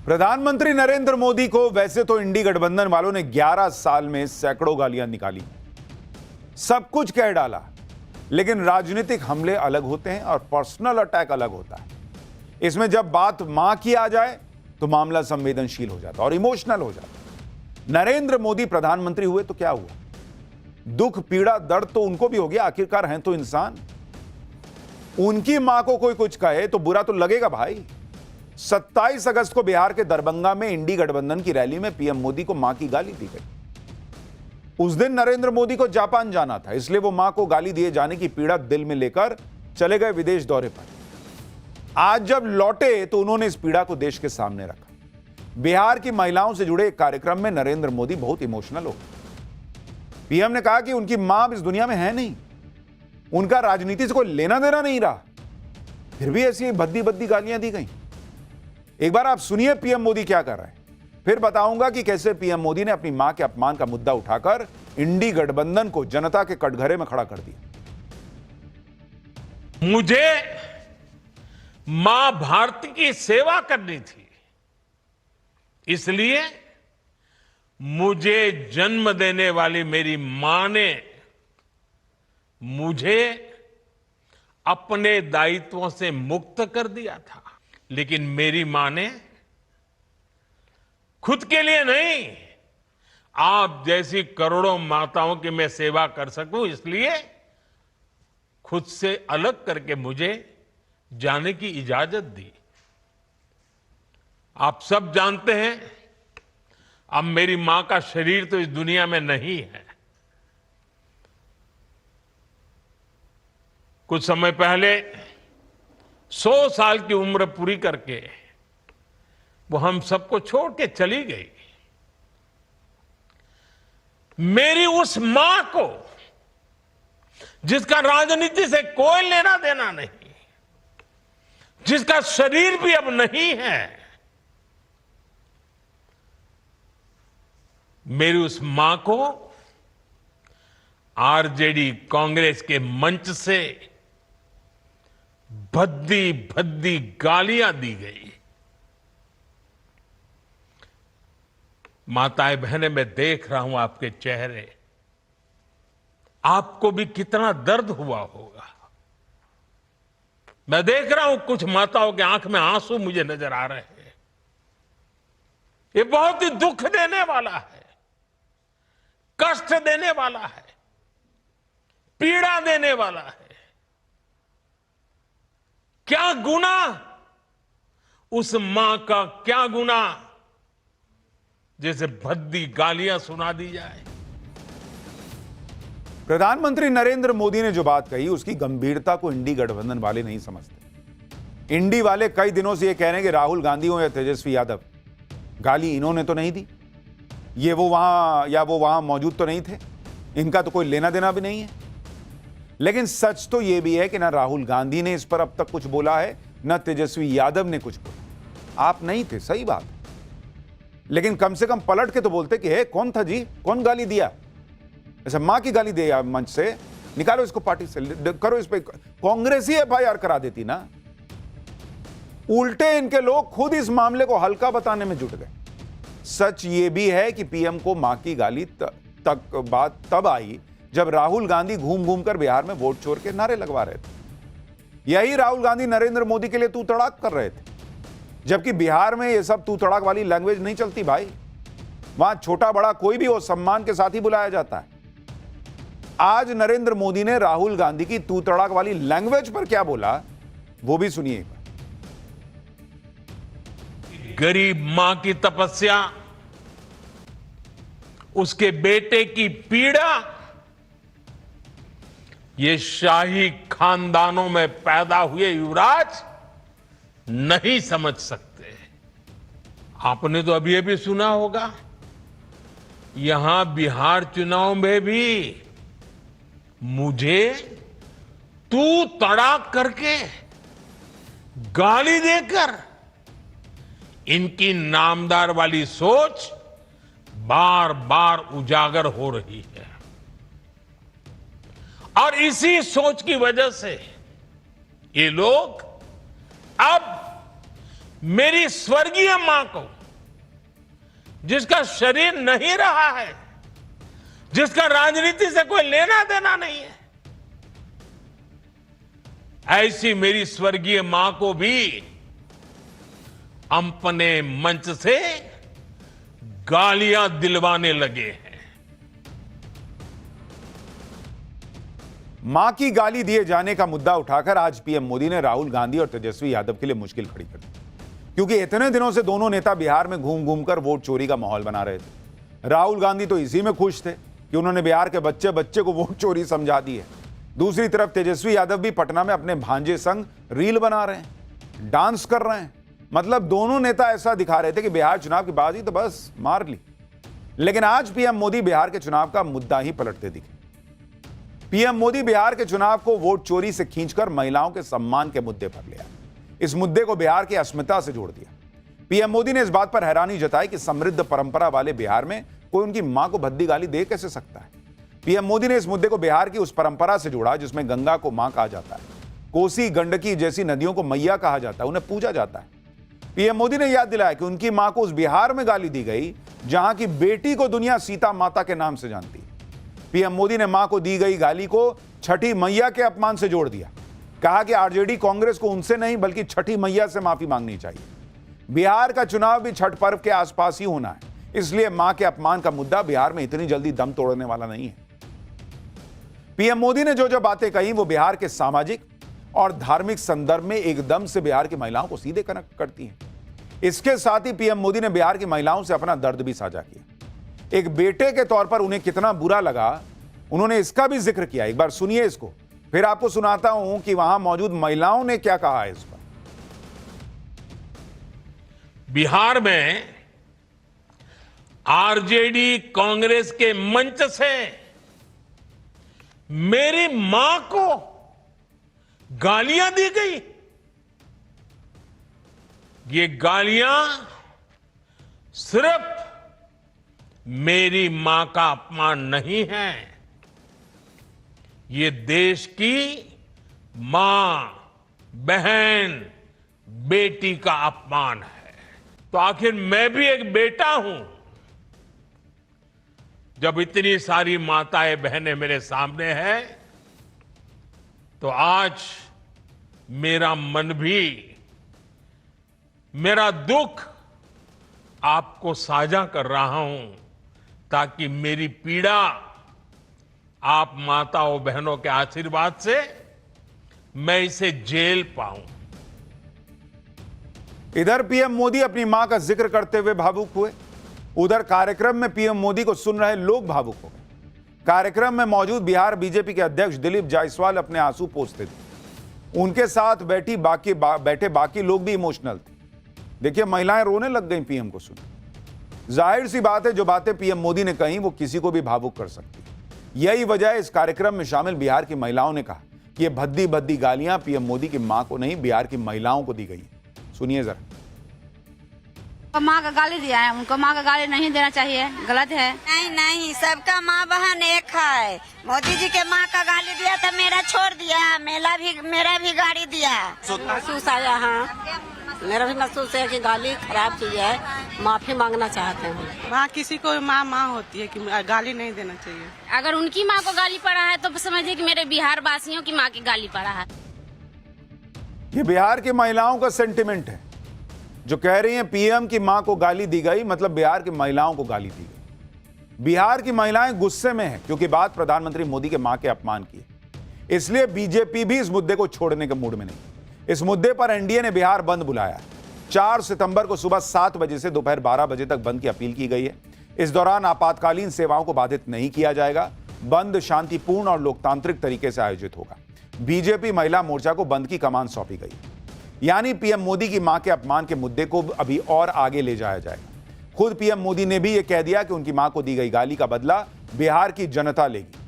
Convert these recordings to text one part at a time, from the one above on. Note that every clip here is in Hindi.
प्रधानमंत्री नरेंद्र मोदी को वैसे तो इंडी गठबंधन वालों ने 11 साल में सैकड़ों गालियां निकाली, सब कुछ कह डाला, लेकिन राजनीतिक हमले अलग होते हैं और पर्सनल अटैक अलग होता है। इसमें जब बात मां की आ जाए तो मामला संवेदनशील हो जाता और इमोशनल हो जाता। नरेंद्र मोदी प्रधानमंत्री हुए तो क्या हुआ? दुख पीड़ा दर्द तो उनको भी हो गया, आखिरकार हैं तो इंसान। उनकी मां को कोई कुछ कहे तो बुरा तो लगेगा भाई। 27 अगस्त को बिहार के दरभंगा में इंडी गठबंधन की रैली में पीएम मोदी को मां की गाली दी गई। उस दिन नरेंद्र मोदी को जापान जाना था, इसलिए वो मां को गाली दिए जाने की पीड़ा दिल में लेकर चले गए विदेश दौरे पर। आज जब लौटे तो उन्होंने इस पीड़ा को देश के सामने रखा। बिहार की महिलाओं से जुड़े एक कार्यक्रम में नरेंद्र मोदी बहुत इमोशनल हो गए। पीएम ने कहा कि उनकी मां अब इस दुनिया में है नहीं, उनका राजनीति से कोई लेना देना नहीं रहा, फिर भी ऐसी भद्दी भद्दी गालियां दी गई। एक बार आप सुनिए पीएम मोदी क्या कर रहे हैं, फिर बताऊंगा कि कैसे पीएम मोदी ने अपनी मां के अपमान का मुद्दा उठाकर इंडी गठबंधन को जनता के कटघरे में खड़ा कर दिया। मुझे मां भारती की सेवा करनी थी, इसलिए मुझे जन्म देने वाली मेरी मां ने मुझे अपने दायित्वों से मुक्त कर दिया था। लेकिन मेरी मां ने खुद के लिए नहीं, आप जैसी करोड़ों माताओं की मैं सेवा कर सकूं, इसलिए खुद से अलग करके मुझे जाने की इजाजत दी। आप सब जानते हैं, अब मेरी मां का शरीर तो इस दुनिया में नहीं है। कुछ समय पहले 100 साल की उम्र पूरी करके वो हम सबको छोड़ के चली गई। मेरी उस मां को, जिसका राजनीति से कोई लेना देना नहीं, जिसका शरीर भी अब नहीं है, मेरी उस मां को आरजेडी कांग्रेस के मंच से भद्दी भद्दी गालियां दी गई। माताएं बहनें, मैं देख रहा हूं आपके चेहरे, आपको भी कितना दर्द हुआ होगा। मैं देख रहा हूं कुछ माताओं के आंख में आंसू मुझे नजर आ रहे हैं। ये बहुत ही दुख देने वाला है, कष्ट देने वाला है, पीड़ा देने वाला है। क्या गुना, उस मां का क्या गुना जैसे भद्दी गालियां सुना दी जाए। प्रधानमंत्री नरेंद्र मोदी ने जो बात कही उसकी गंभीरता को इंडी गठबंधन वाले नहीं समझते। इंडी वाले कई दिनों से ये कह रहे हैं कि राहुल गांधी हो या तेजस्वी यादव, गाली इन्होंने तो नहीं दी, ये वो वहां मौजूद तो नहीं थे, इनका तो कोई लेना देना भी नहीं है। लेकिन सच तो यह भी है कि ना राहुल गांधी ने इस पर अब तक कुछ बोला है, न तेजस्वी यादव ने कुछ बोला। आप नहीं थे, सही बात, लेकिन कम से कम पलट के तो बोलते कि हे कौन था जी, कौन गाली दिया, ऐसा मां की गाली दे मंच से, निकालो इसको पार्टी से, करो इस पे, कांग्रेस ही एफआईआर करा देती ना। उल्टे इनके लोग खुद इस मामले को हल्का बताने में जुट गए। सच ये भी है कि पीएम को मां की गाली तक बात तब आई जब राहुल गांधी घूम घूम कर बिहार में वोट चोर के नारे लगवा रहे थे। यही राहुल गांधी नरेंद्र मोदी के लिए तू तड़ाक कर रहे थे, जबकि बिहार में ये सब तू तड़ाक वाली लैंग्वेज नहीं चलती भाई। वहां छोटा बड़ा कोई भी हो, सम्मान के साथ ही बुलाया जाता है। आज नरेंद्र मोदी ने राहुल गांधी की तू तड़ाक वाली लैंग्वेज पर क्या बोला, वो भी सुनिए। गरीब मां की तपस्या, उसके बेटे की पीड़ा, ये शाही खानदानों में पैदा हुए युवराज नहीं समझ सकते। आपने तो अभी अभी सुना होगा, यहां बिहार चुनाव में भी मुझे तू तड़ाक करके, गाली देकर इनकी नामदार वाली सोच बार बार उजागर हो रही है। और इसी सोच की वजह से ये लोग अब मेरी स्वर्गीय मां को जिसका शरीर नहीं रहा है, जिसका राजनीति से कोई लेना देना नहीं है, ऐसी मेरी स्वर्गीय मां को भी अपने मंच से गालियां दिलवाने लगे हैं। मां की गाली दिए जाने का मुद्दा उठाकर आज पीएम मोदी ने राहुल गांधी और तेजस्वी यादव के लिए मुश्किल खड़ी कर दी, क्योंकि इतने दिनों से दोनों नेता बिहार में घूम घूम कर वोट चोरी का माहौल बना रहे थे। राहुल गांधी तो इसी में खुश थे कि उन्होंने बिहार के बच्चे बच्चे को वोट चोरी समझा दी है। दूसरी तरफ तेजस्वी यादव भी पटना में अपने भांजे संग रील बना रहे हैं, डांस कर रहे हैं। मतलब दोनों नेता ऐसा दिखा रहे थे कि बिहार चुनाव की बाजी तो बस मार ली। लेकिन आज पीएम मोदी बिहार के चुनाव का मुद्दा ही पलटते दिखे। पीएम मोदी बिहार के चुनाव को वोट चोरी से खींचकर महिलाओं के सम्मान के मुद्दे पर लिया। इस मुद्दे को बिहार की अस्मिता से जोड़ दिया। पीएम मोदी ने इस बात पर हैरानी जताई कि समृद्ध परंपरा वाले बिहार में कोई उनकी मां को भद्दी गाली दे कैसे सकता है। पीएम मोदी ने इस मुद्दे को बिहार की उस परंपरा से जोड़ा जिसमें गंगा को मां कहा जाता है, कोसी गंडकी जैसी नदियों को मैया कहा जाता है, उन्हें पूजा जाता है। पीएम मोदी ने याद दिलाया कि उनकी मां को उस बिहार में गाली दी गई जहां की बेटी को दुनिया सीता माता के नाम से जानती है। पीएम मोदी ने मां को दी गई गाली को छठी मैया के अपमान से जोड़ दिया। कहा कि आरजेडी कांग्रेस को उनसे नहीं बल्कि छठी मैया से माफी मांगनी चाहिए। बिहार का चुनाव भी छठ पर्व के आसपास ही होना है, इसलिए मां के अपमान का मुद्दा बिहार में इतनी जल्दी दम तोड़ने वाला नहीं है। पीएम मोदी ने जो जो बातें कही वो बिहार के सामाजिक और धार्मिक संदर्भ में एकदम से बिहार की महिलाओं को सीधे कनेक्ट करती हैं। इसके साथ ही पीएम मोदी ने बिहार की महिलाओं से अपना दर्द भी साझा किया। एक बेटे के तौर पर उन्हें कितना बुरा लगा, उन्होंने इसका भी जिक्र किया। एक बार सुनिए इसको, फिर आपको सुनाता हूं कि वहां मौजूद महिलाओं ने क्या कहा है इस पर। बिहार में आरजेडी कांग्रेस के मंच से मेरी मां को गालियां दी गई। ये गालियां सिर्फ मेरी मां का अपमान नहीं है, ये देश की मां, बहन, बेटी का अपमान है। तो आखिर मैं भी एक बेटा हूं। जब इतनी सारी माताएं बहनें मेरे सामने हैं तो आज मेरा मन भी, मेरा दुख आपको साझा कर रहा हूं ताकि मेरी पीड़ा आप माताओं बहनों के आशीर्वाद से मैं इसे झेल पाऊं। इधर पीएम मोदी अपनी मां का जिक्र करते हुए भावुक हुए, उधर कार्यक्रम में पीएम मोदी को सुन रहे लोग भावुक हो गए। कार्यक्रम में मौजूद बिहार बीजेपी के अध्यक्ष दिलीप जायसवाल अपने आंसू पोंछते थे। उनके साथ बैठे बाकी लोग भी इमोशनल थे। देखिए, महिलाएं रोने लग गई पीएम को सुन। जाहिर सी बात है, जो बातें पीएम मोदी ने कही वो किसी को भी भावुक कर सकती है। यही वजह है इस कार्यक्रम में शामिल बिहार की महिलाओं ने कहा कि ये भद्दी भद्दी गालियां पीएम मोदी की मां को नहीं, बिहार की महिलाओं को दी गई है। सुनिए जरा। माँ का गाली दिया है, उनको माँ का गाली नहीं देना चाहिए, गलत है। नहीं नहीं, सबका माँ बहन एक है। मोदी जी के माँ का गाली दिया तो मेरा छोड़ दिया, मेरा भी गाली दिया। महसूस आया, हाँ मेरा भी महसूस है कि गाली खराब चीज है, माफी मांगना चाहते हैं। वहाँ किसी को माँ होती है कि गाली नहीं देना चाहिए। अगर उनकी माँ को गाली पड़ा है तो समझिए कि मेरे बिहार वासियों की माँ की गाली पड़ा है। ये बिहार की महिलाओं का सेंटिमेंट है, जो कह रही हैं पीएम की मां को गाली दी गई, मतलब बिहार की महिलाओं को गाली दी गई। बिहार की महिलाएं गुस्से में हैं क्योंकि बात प्रधानमंत्री मोदी के मां के अपमान की है। इसलिए बीजेपी भी इस मुद्दे को छोड़ने के मूड में नहीं। इस मुद्दे पर एनडीए ने बिहार बंद बुलाया। 4 सितंबर को सुबह 7 बजे से दोपहर 12 बजे तक बंद की अपील की गई है। इस दौरान आपातकालीन सेवाओं को बाधित नहीं किया जाएगा। बंद शांतिपूर्ण और लोकतांत्रिक तरीके से आयोजित होगा। बीजेपी महिला मोर्चा को बंद की कमान सौंपी गई, यानी पीएम मोदी की मां के अपमान के मुद्दे को अभी और आगे ले जाया जाएगा। खुद पीएम मोदी ने भी यह कह दिया कि उनकी मां को दी गई गाली का बदला बिहार की जनता लेगी।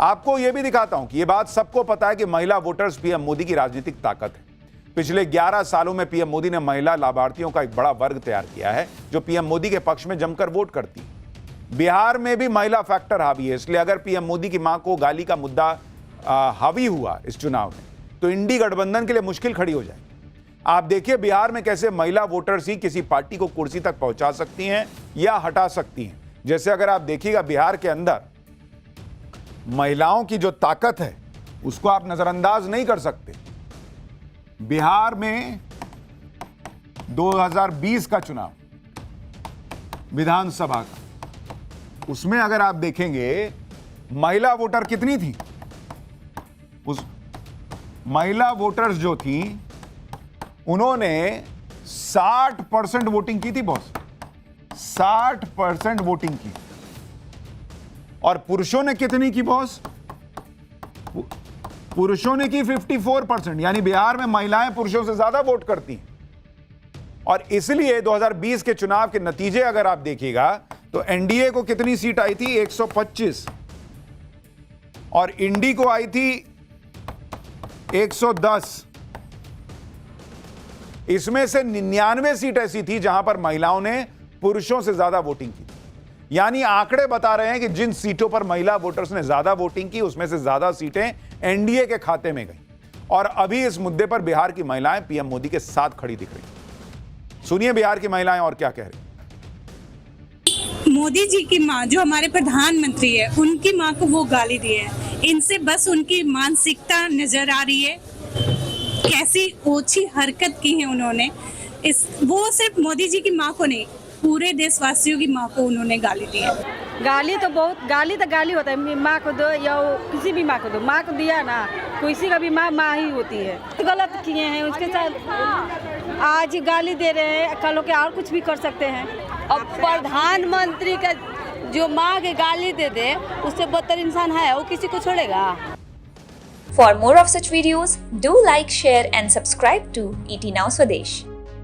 आपको यह भी दिखाता हूं कि यह बात सबको पता है कि महिला वोटर्स पीएम मोदी की राजनीतिक ताकत है। पिछले 11 सालों में पीएम मोदी ने महिला लाभार्थियों का एक बड़ा वर्ग तैयार किया है जो पीएम मोदी के पक्ष में जमकर वोट करती है। बिहार में भी महिला फैक्टर हावी है, इसलिए अगर पीएम मोदी की मां को गाली का मुद्दा हावी हुआ इस चुनाव में तो इंडी गठबंधन के लिए मुश्किल खड़ी हो जाएगी। आप देखिए बिहार में कैसे महिला वोटर्स ही किसी पार्टी को कुर्सी तक पहुंचा सकती हैं या हटा सकती हैं। जैसे अगर आप देखिएगा बिहार के अंदर महिलाओं की जो ताकत है उसको आप नजरअंदाज नहीं कर सकते। बिहार में 2020 का चुनाव विधानसभा का, उसमें अगर आप देखेंगे महिला वोटर कितनी थी, उस महिला वोटर्स जो थी उन्होंने 60% वोटिंग की थी बॉस, 60% वोटिंग की। और पुरुषों ने कितनी की बॉस? पुरुषों ने की 54%, यानी बिहार में महिलाएं पुरुषों से ज्यादा वोट करती हैं। और इसलिए 2020 के चुनाव के नतीजे अगर आप देखिएगा तो एनडीए को कितनी सीट आई थी? 125, और इंडी को आई थी 110। इसमें से 99 सीट ऐसी थी जहां पर महिलाओं ने पुरुषों से ज्यादा वोटिंग की। यानी आंकड़े बता रहे हैं कि जिन सीटों पर महिला वोटर्स ने ज्यादा वोटिंग की उसमें से ज्यादा सीटें एनडीए के खाते में गई। और अभी इस मुद्दे पर बिहार की महिलाएं पीएम मोदी के साथ खड़ी दिख रही। सुनिए बिहार की महिलाएं और क्या कह रही। मोदी जी की माँ जो हमारे प्रधानमंत्री है, उनकी माँ को वो गाली दी है। इनसे बस उनकी मानसिकता नजर आ रही है, कैसी ओछी हरकत की है उन्होंने। वो सिर्फ मोदी जी की माँ को नहीं, पूरे देशवासियों की माँ को उन्होंने गाली दी है। गाली तो गाली होता है, माँ को दो या किसी भी माँ को दो, माँ को दिया ना, किसी का भी माँ ही होती है। गलत किए हैं उसके साथ, आज गाली दे रहे हैं, कल के और कुछ भी कर सकते हैं। अब प्रधानमंत्री का जो माँ के गाली दे दे उससे बदतर इंसान है, वो किसी को छोड़ेगा? For more of such videos, do like, share and subscribe to ET Now Swadesh.